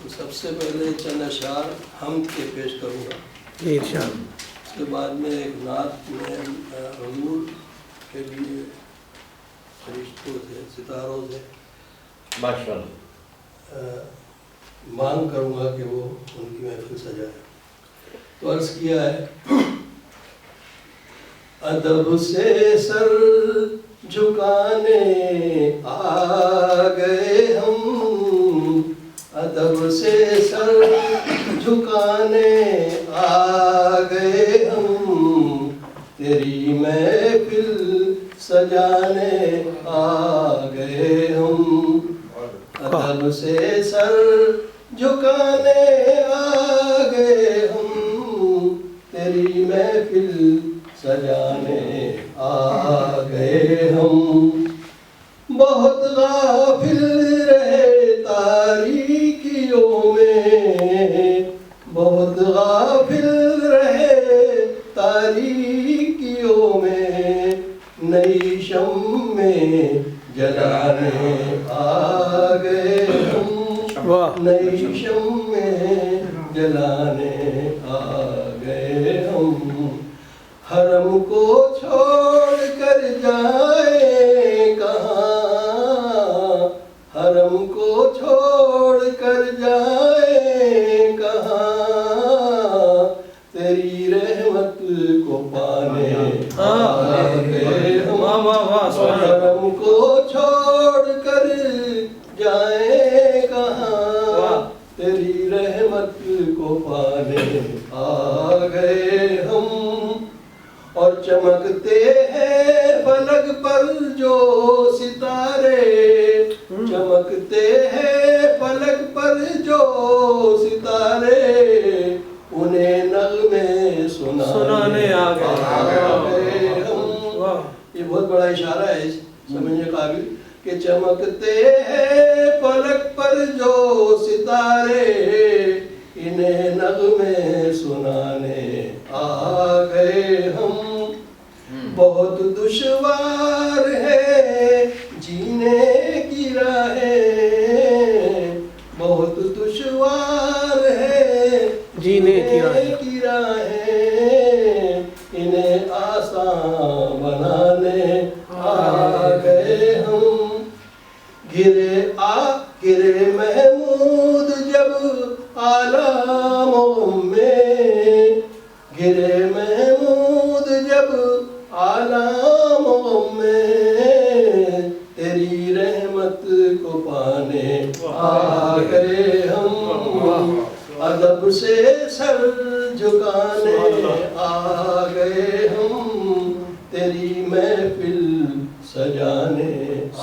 تو سب سے پہلے چند اشعار ہم کے پیش کروں گا، ارشاد۔ اس کے بعد میں ایک نعت میں حضور کے لیے فرشتوں سے، ستاروں سے مانگ کروں گا کہ وہ ان کی محفل سجائے۔ تو عرض کیا ہے، ادب سے سر جھکانے آ گئے ہم، ادب سے سر جھکانے آ گئے ہم، تیری محفل سجانے آ گئے ہم، ادب سے سر جھکانے آ گئے ہم، تیری محفل سجانے آ گئے ہم، بہت غافل رہے تاریکیوں میں، بہت غافل رہے تاریکیوں میں، نئی شمع جلانے آ گئے ہم، نئی شمع جلانے آ گئے ہم، حرم کو چھوڑ کر جائیں کہاں، حرم کو چھوڑ کر جائیں کہاں، تیری رحمت کو پانے آ گئے ہم، حرم کو چھوڑ کر جائیں کہاں، تیری رحمت کو پانے آ گئے ہم، اور چمکتے ہیں فلک پر جو ستارے، چمکتے ہیں فلک پر جو ستارے، انہیں نغمے سنانے آ گئے ہم۔ یہ بہت بڑا اشارہ ہے سمجھنے قابل کہ چمکتے ہیں فلک پر جو ستارے، انہیں نغمے سنانے آ گئے ہم، بہت دشوار ہے جینے کی راہیں، بہت دشوار ہے جینے کی راہیں، انہیں آسان بنانے آ گئے ہم، گرے محمود جب عالم میں، گرے محمود جب عالم میں، تیری رحمت کو پانے آ گئے ہم، ادب سے سر جھکانے آ گئے ہم، تیری محفل سجانے آ